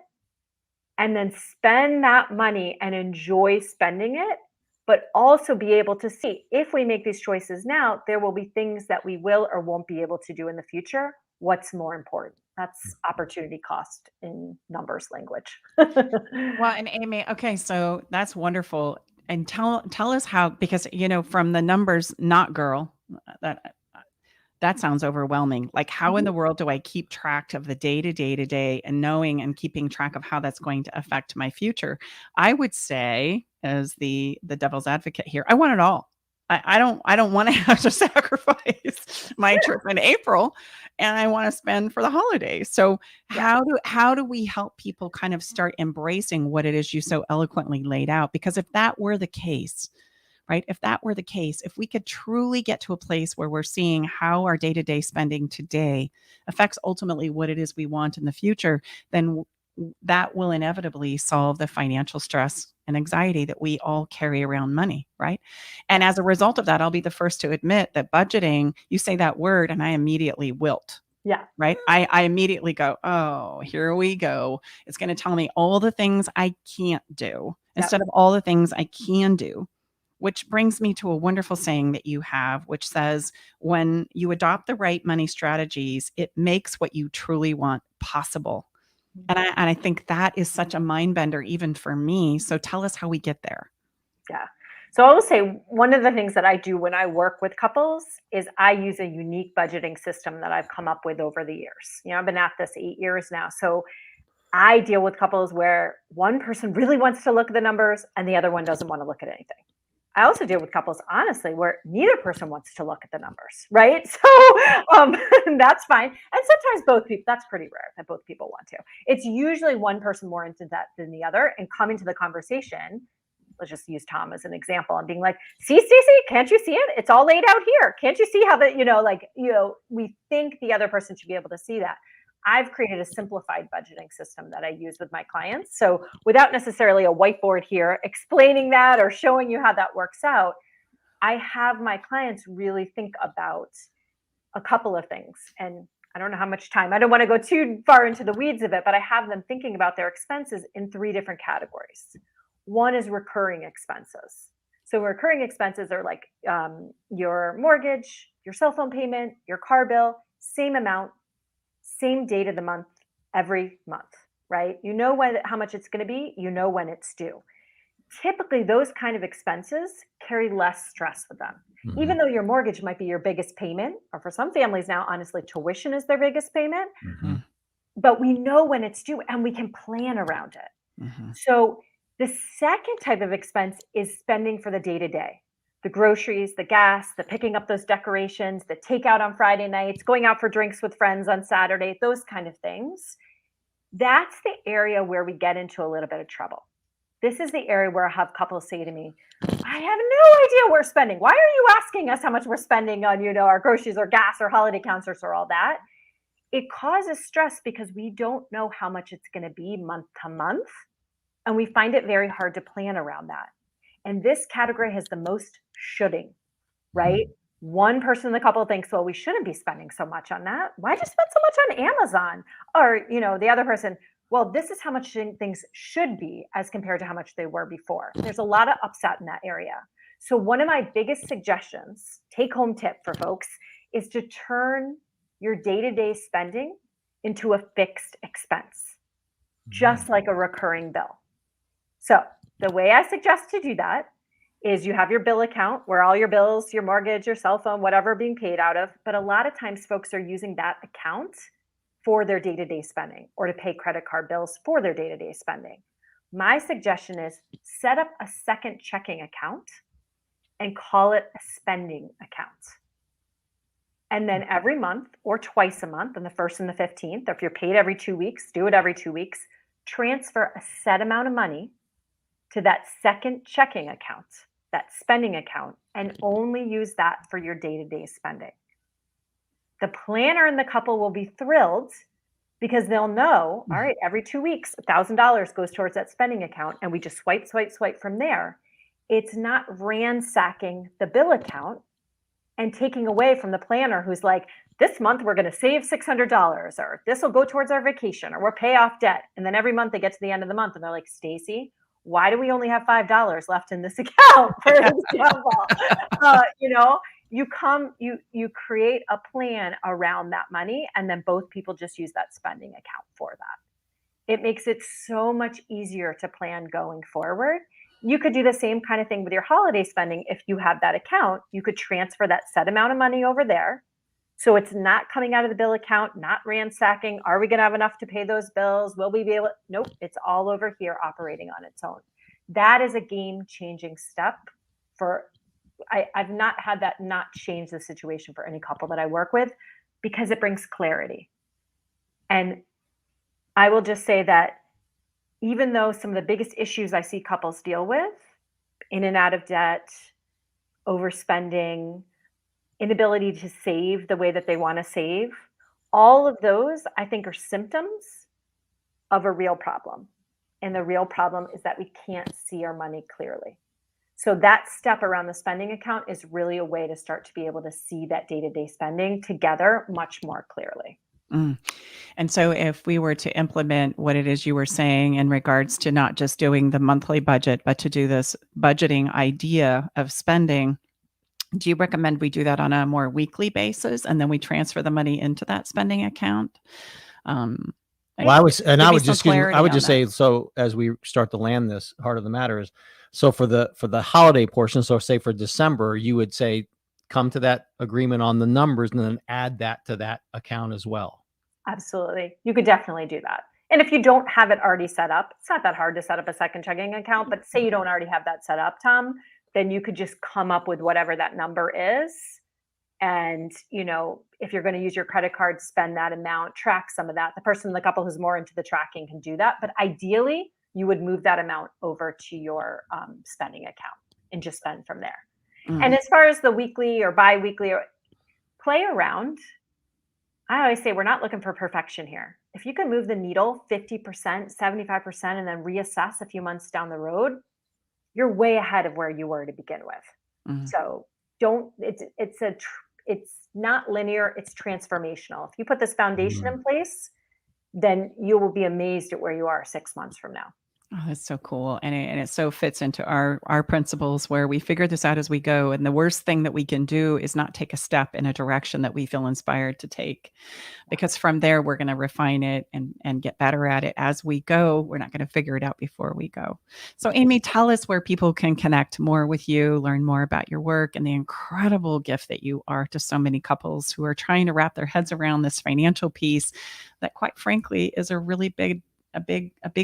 and then spend that money and enjoy spending it, but also be able to see, if we make these choices now, there will be things that we will or won't be able to do in the future. What's more important? That's opportunity cost in numbers language. Well, and Amy, okay, so that's wonderful. And tell us how, because, from the numbers, not girl, that sounds overwhelming. Like, how in the world do I keep track of the day and knowing and keeping track of how that's going to affect my future? I would say, as the devil's advocate here, I want it all. I don't want to have to sacrifice my trip in April, and I want to spend for the holidays. So how do we help people kind of start embracing what it is you so eloquently laid out? Because if that were the case, right? If that were the case, if we could truly get to a place where we're seeing how our day-to-day spending today affects ultimately what it is we want in the future, then that will inevitably solve the financial stress and anxiety that we all carry around money, right? And as a result of that, I'll be the first to admit that budgeting, you say that word and I immediately wilt. Yeah. Right. I immediately go, oh, here we go. It's going to tell me all the things I can't do instead of all the things I can do. Which brings me to a wonderful saying that you have, which says, when you adopt the right money strategies, it makes what you truly want possible. And I think that is such a mind bender even for me. So tell us how we get there. Yeah. So I will say one of the things that I do when I work with couples is I use a unique budgeting system that I've come up with over the years. I've been at this 8 years now. So I deal with couples where one person really wants to look at the numbers and the other one doesn't want to look at anything. I also deal with couples, honestly, where neither person wants to look at the numbers, right? So that's fine. And sometimes both people, that's pretty rare that both people want to. It's usually one person more into that than the other, and coming to the conversation. Let's just use Tom as an example and being like, see, Stacey, can't you see it? It's all laid out here. Can't you see how we think the other person should be able to see that. I've created a simplified budgeting system that I use with my clients. So without necessarily a whiteboard here explaining that or showing you how that works out, I have my clients really think about a couple of things. And I don't know how much time, I don't want to go too far into the weeds of it, but I have them thinking about their expenses in 3 different categories. One is recurring expenses. So recurring expenses are like your mortgage, your cell phone payment, your car bill, same amount, same date of the month, every month, right? You know how much it's going to be, you know when it's due. Typically, those kind of expenses carry less stress with them. Mm-hmm. Even though your mortgage might be your biggest payment, or for some families now, honestly, tuition is their biggest payment, mm-hmm. but we know when it's due and we can plan around it. Mm-hmm. So the second type of expense is spending for the day-to-day. The groceries, the gas, the picking up those decorations, the takeout on Friday nights, going out for drinks with friends on Saturday, those kind of things. That's the area where we get into a little bit of trouble. This is the area where I have couples say to me, I have no idea we're spending. Why are you asking us how much we're spending on, our groceries or gas or holiday counts or all that? It causes stress because we don't know how much it's going to be month to month. And we find it very hard to plan around that. And this category has the most shoulding, right? One person in the couple thinks, well, we shouldn't be spending so much on that. Why just spend so much on Amazon? Or, the other person, well, this is how much things should be as compared to how much they were before. There's a lot of upset in that area. So one of my biggest suggestions, take-home tip for folks, is to turn your day-to-day spending into a fixed expense, just like a recurring bill. So the way I suggest to do that is you have your bill account where all your bills, your mortgage, your cell phone, whatever being paid out of. But a lot of times folks are using that account for their day-to-day spending or to pay credit card bills for their day-to-day spending. My suggestion is set up a second checking account and call it a spending account. And then every month or twice a month, on the 1st and the 15th, or if you're paid every 2 weeks, do it every 2 weeks, transfer a set amount of money to that second checking account, that spending account, and only use that for your day-to-day spending. The planner and the couple will be thrilled because they'll know, all right, every 2 weeks, $1,000 goes towards that spending account, and we just swipe from there. It's not ransacking the bill account and taking away from the planner who's like, this month we're going to save $600, or this will go towards our vacation, or we'll pay off debt. And then every month they get to the end of the month and they're like, Stacey, why do we only have $5 left in this account, for example? You create a plan around that money, and then both people just use that spending account for that. It makes it so much easier to plan going forward. You could do the same kind of thing with your holiday spending. If you have that account, you could transfer that set amount of money over there. So it's not coming out of the bill account, not ransacking. Are we going to have enough to pay those bills? Will we be able? Nope, it's all over here operating on its own. That is a game-changing step I've not had that not change the situation for any couple that I work with, because it brings clarity. And I will just say that even though some of the biggest issues I see couples deal with, in and out of debt, overspending, inability to save the way that they want to save, all of those I think are symptoms of a real problem. And the real problem is that we can't see our money clearly. So that step around the spending account is really a way to start to be able to see that day-to-day spending together much more clearly. And so if we were to implement what it is you were saying in regards to not just doing the monthly budget, but to do this budgeting idea of spending, do you recommend we do that on a more weekly basis and then we transfer the money into that spending account? Well, I was, and Give I me would some just, excuse me, clarity I would on just say, so as we start to land this, heart of the matter is, so for the holiday portion, so say for December, you would say, come to that agreement on the numbers and then add that to that account as well. Absolutely. You could definitely do that. And if you don't have it already set up, it's not that hard to set up a second checking account, but say you don't already have that set up, Tom, then you could just come up with whatever that number is. And, if you're going to use your credit card, spend that amount, track some of that. The person in the couple who's more into the tracking can do that. But ideally, you would move that amount over to your spending account and just spend from there. And as far as the weekly or bi-weekly, play around. I always say we're not looking for perfection here. If you can move the needle 50%, 75%, and then reassess a few months down the road, you're way ahead of where you were to begin with. So it's not linear, it's transformational. If you put this foundation in place, then you will be amazed at where you are 6 months from now. Oh, that's so cool. And it so fits into our principles where we figure this out as we go. And the worst thing that we can do is not take a step in a direction that we feel inspired to take, because from there, we're going to refine it and get better at it as we go. We're not going to figure it out before we go. So Amy, tell us where people can connect more with you, learn more about your work and the incredible gift that you are to so many couples who are trying to wrap their heads around this financial piece that, quite frankly, is a really big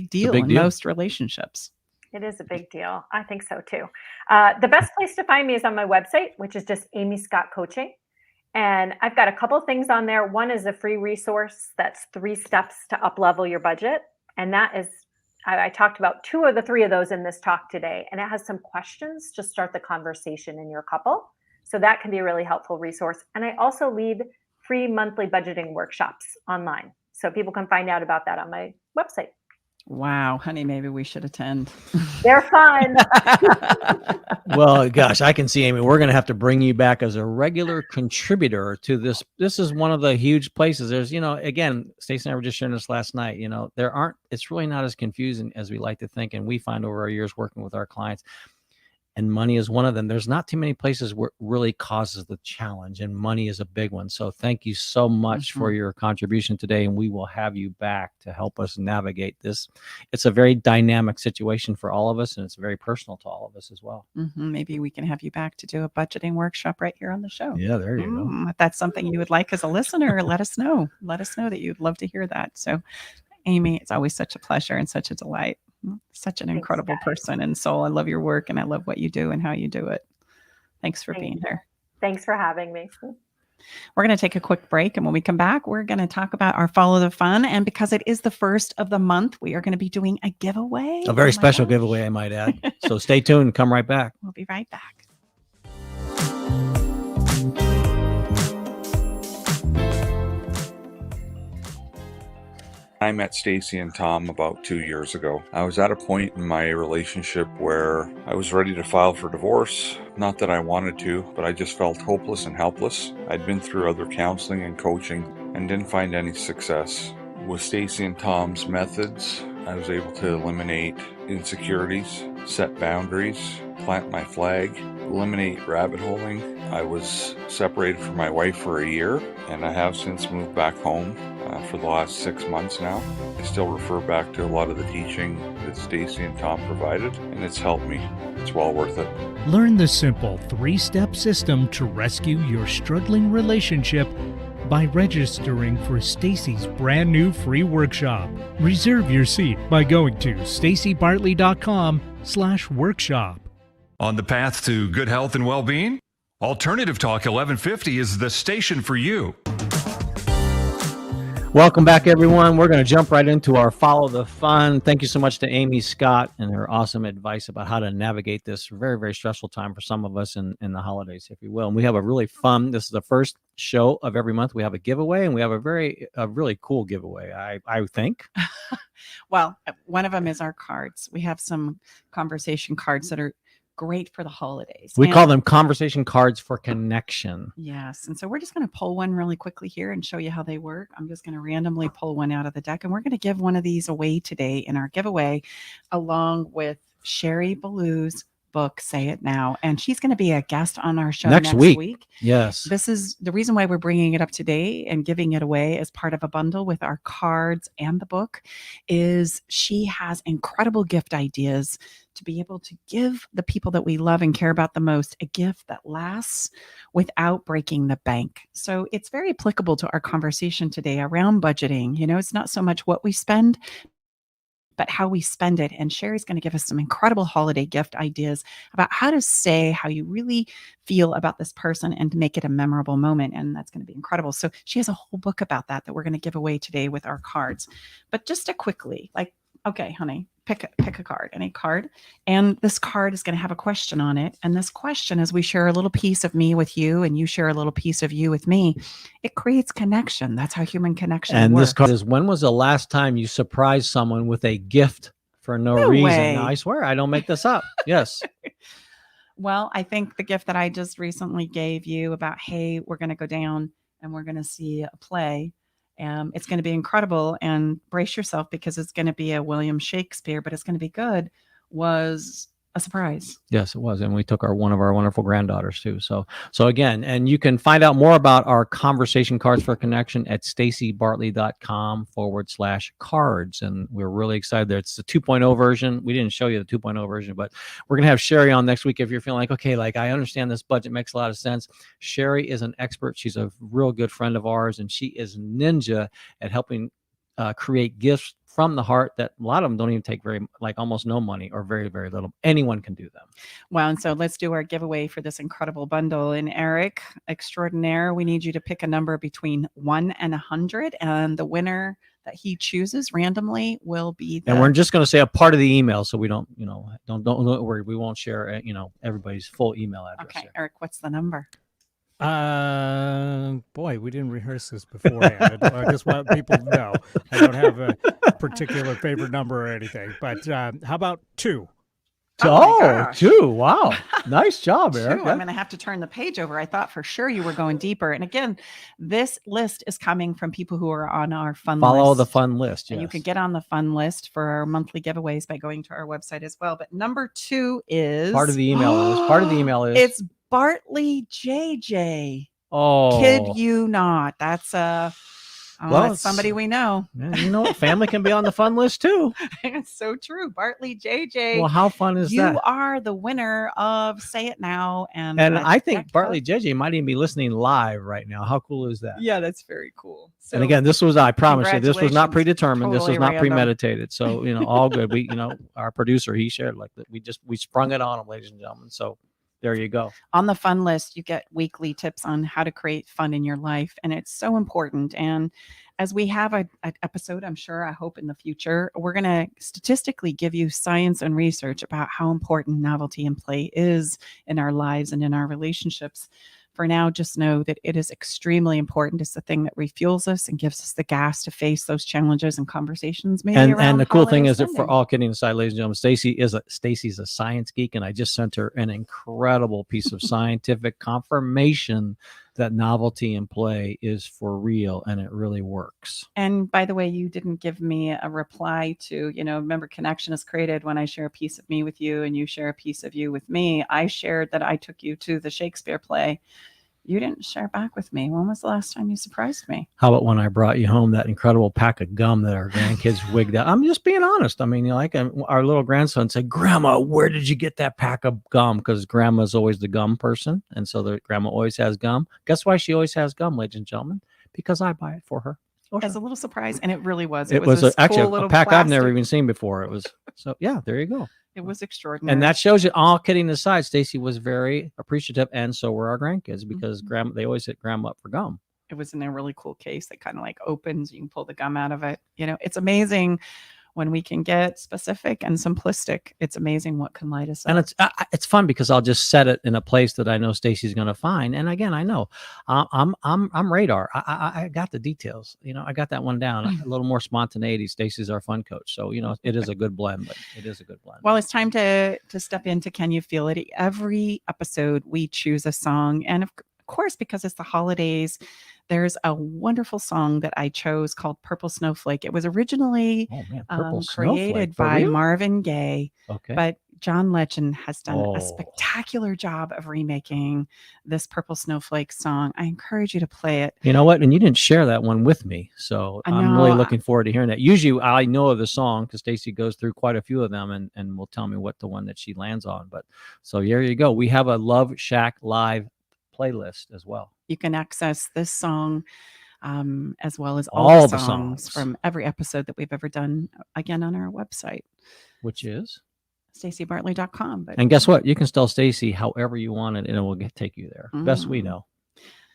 deal in most relationships. It is a big deal. I think so too. The best place to find me is on my website, which is just Amy Scott Coaching. And I've got a couple things on there. One is a free resource that's 3 steps to up-level your budget. And that is, I talked about 2 of the 3 of those in this talk today. And it has some questions to start the conversation in your couple. So that can be a really helpful resource. And I also lead free monthly budgeting workshops online. So people can find out about that on my website. Wow, honey, maybe we should attend. They're fun. Well, gosh, I can see, Amy, we're going to have to bring you back as a regular contributor to this. This is one of the huge places. There's, again, Stacey and I were just sharing this last night, it's really not as confusing as we like to think. And we find over our years working with our clients, and money is one of them. There's not too many places where it really causes the challenge, and money is a big one. So thank you so much for your contribution today, and we will have you back to help us navigate this. It's a very dynamic situation for all of us, and it's very personal to all of us as well. Maybe we can have you back to do a budgeting workshop right here on the show. Yeah, there you go. If that's something you would like as a listener, let us know. Let us know that you'd love to hear that. So, Amy, it's always such a pleasure and such a delight. Such an incredible person and soul. I love your work and I love what you do and how you do it. Thanks for being here. Thanks for having me. We're going to take a quick break. And when we come back, we're going to talk about our Follow the Fun. And because it is the first of the month, we are going to be doing a giveaway. A very special giveaway, I might add. So stay tuned. Come right back. We'll be right back. I met Stacey and Tom about 2 years ago. I was at a point in my relationship where I was ready to file for divorce. Not that I wanted to, but I just felt hopeless and helpless. I'd been through other counseling and coaching and didn't find any success. With Stacey and Tom's methods, I was able to eliminate insecurities, set boundaries, plant my flag, eliminate rabbit holing. I was separated from my wife for a year, and I have since moved back home for the last 6 months now. I still refer back to a lot of the teaching that Stacey and Tom provided, and it's helped me. It's well worth it. Learn the simple 3-step system to rescue your struggling relationship by registering for Stacey's brand new free workshop. Reserve your seat by going to staceybartley.com/workshop. On the path to good health and well-being, Alternative Talk 1150 is the station for you. Welcome back, everyone. We're going to jump right into our Follow the Fun. Thank you so much to Amy Scott and her awesome advice about how to navigate this very, very stressful time for some of us in the holidays, if you will. And we have a really fun, this is the first show of every month. We have a giveaway, and we have a really cool giveaway, I think. Well, one of them is our cards. We have some conversation cards that are great for the holidays. We call them conversation cards for connection. Yes. And so we're just going to pull one really quickly here and show you how they work. I'm just going to randomly pull one out of the deck, and we're going to give one of these away today in our giveaway, along with Sherry Ballou's book, Say It Now. And she's going to be a guest on our show Next next week. Yes. This is the reason why we're bringing it up today and giving it away as part of a bundle with our cards and the book is she has incredible gift ideas to be able to give the people that we love and care about the most a gift that lasts without breaking the bank. So it's very applicable to our conversation today around budgeting. You know, it's not so much what we spend, but how we spend it. And Sherry's going to give us some incredible holiday gift ideas about how to say how you really feel about this person and to make it a memorable moment. And that's going to be incredible. So she has a whole book about that we're going to give away today with our cards. But just to quickly, like, okay, honey, pick a card, any card. And this card is going to have a question on it. And this question, as we share a little piece of me with you and you share a little piece of you with me, it creates connection. That's how human connection and works. This card is, when was the last time you surprised someone with a gift for no reason? Way. Now, I swear, I don't make this up. Yes. Well, I think the gift that I just recently gave you about, hey, we're going to go down and we're going to see a play. It's going to be incredible, and brace yourself because it's going to be a William Shakespeare, but it's going to be good, was a surprise. Yes, it was. And we took one of our wonderful granddaughters too. So again, and you can find out more about our conversation cards for connection at stacybartley.com/cards. And we're really excited there. It's the 2.0 version. We didn't show you the 2.0 version, but we're going to have Sherry on next week. If you're feeling like, okay, like I understand this budget makes a lot of sense. Sherry is an expert. She's a real good friend of ours, and she is ninja at helping create gifts from the heart that a lot of them don't even take almost no money or very, very little. Anyone can do them. Wow. And so let's do our giveaway for this incredible bundle. And Eric, extraordinaire, we need you to pick a number between 1 and 100. And the winner that he chooses randomly will be and we're just going to say a part of the email. So we don't worry. We won't share, everybody's full email address. Okay. Eric, what's the number? Boy, we didn't rehearse this beforehand. I just want people to know I don't have a particular favorite number or anything. But how about 2? Oh, 2. Wow. Nice job, Eric. 2. I'm going to have to turn the page over. I thought for sure you were going deeper. And again, this list is coming from people who are on our fun list. Follow the fun list. Yes. And you can get on the fun list for our monthly giveaways by going to our website as well. But number 2 is part of the email is it's Bartley JJ. Oh, kid you not. That's that's somebody we know. Man, you know what? Family can be on the fun list too. It's so true. Bartley JJ. Well, how fun is that? You are the winner of Say It Now. And I think Bartley JJ might even be listening live right now. How cool is that? Yeah, that's very cool. So, and again, I promise you, this was not predetermined. Totally this was not random. Premeditated. So, all good. We, our producer, he shared like that. We sprung it on him, ladies and gentlemen. So there you go. On the fun list, you get weekly tips on how to create fun in your life. And it's so important. And as we have an episode, I hope in the future, we're going to statistically give you science and research about how important novelty and play is in our lives and in our relationships. For now, just know that it is extremely important. It's the thing that refuels us and gives us the gas to face those challenges and conversations. And the cool thing is that, for all kidding aside, ladies and gentlemen, Stacy's a science geek, and I just sent her an incredible piece of scientific confirmation that novelty and play is for real, and it really works. And by the way, you didn't give me a reply to, remember, connection is created when I share a piece of me with you and you share a piece of you with me. I shared that I took you to the Shakespeare play. You didn't share back with me. When was the last time you surprised me? How about when I brought you home that incredible pack of gum that our grandkids wigged out? I'm just being honest. I mean, our little grandson said, "Grandma, where did you get that pack of gum?" Because Grandma's always the gum person. And so Grandma always has gum. Guess why she always has gum, ladies and gentlemen? Because I buy it for her. As a little surprise. And it really was. It was actually cool a pack plastic. I've never even seen before. It was. So, yeah, there you go. It was extraordinary. And that shows you, all kidding aside, Stacy was very appreciative, and so were our grandkids, because they always hit Grandma up for gum. It was in a really cool case that kind of like opens. You can pull the gum out of it. It's amazing when we can get specific and simplistic. It's amazing what can light us up. And it's fun because I'll just set it in a place that I know Stacy's going to find. And again, I know I'm radar. I got the details. I got that one down. A little more spontaneity. Stacy's our fun coach, so it is a good blend. But it is a good blend. Well, it's time to step into Can You Feel It? Every episode we choose a song, and of course, because it's the holidays, there's a wonderful song that I chose called Purple Snowflake. It was originally created by Marvin Gaye, but John Legend has done Oh. a spectacular job of remaking this Purple Snowflake song. I encourage you to play it. You know what? And you didn't share that one with me. So I I'm really know. looking forward to hearing that. Usually I know of the song because Stacy goes through quite a few of them and will tell me what the one that she lands on. But so there you go. We have a Love Shack Live playlist as well. You can access this song as well as all the songs from every episode that we've ever done, again, on our website, which is stacybartley.com. And guess what? You can spell Stacy however you want it, and it will take you there. Best we know.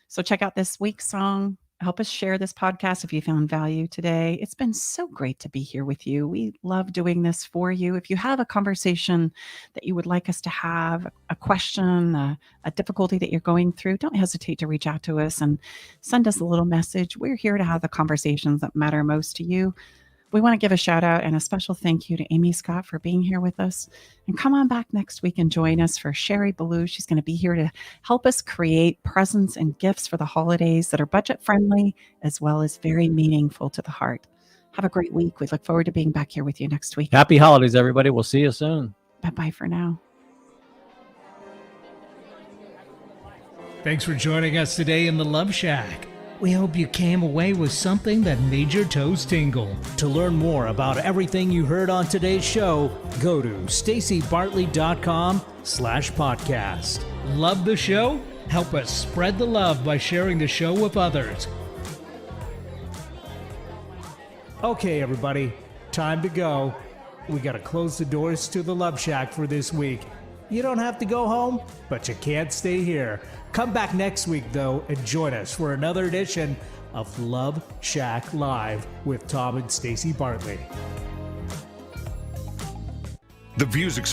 So check out this week's song. Help us share this podcast if you found value today. It's been so great to be here with you. We love doing this for you. If you have a conversation that you would like us to have, a question, a difficulty that you're going through, don't hesitate to reach out to us and send us a little message. We're here to have the conversations that matter most to you. We want to give a shout out and a special thank you to Amy Scott for being here with us. And come on back next week and join us for Sherry Ballou. She's going to be here to help us create presents and gifts for the holidays that are budget friendly as well as very meaningful to the heart. Have a great week. We look forward to being back here with you next week. Happy holidays, everybody. We'll see you soon. Bye-bye for now. Thanks for joining us today in the Love Shack. We hope you came away with something that made your toes tingle. To learn more about everything you heard on today's show, go to stacybartley.com/podcast. Love the show? Help us spread the love by sharing the show with others. Okay, everybody, time to go. We got to close the doors to the Love Shack for this week. You don't have to go home, but you can't stay here. Come back next week, though, and join us for another edition of Love Shack Live with Tom and Stacy Bartley. The views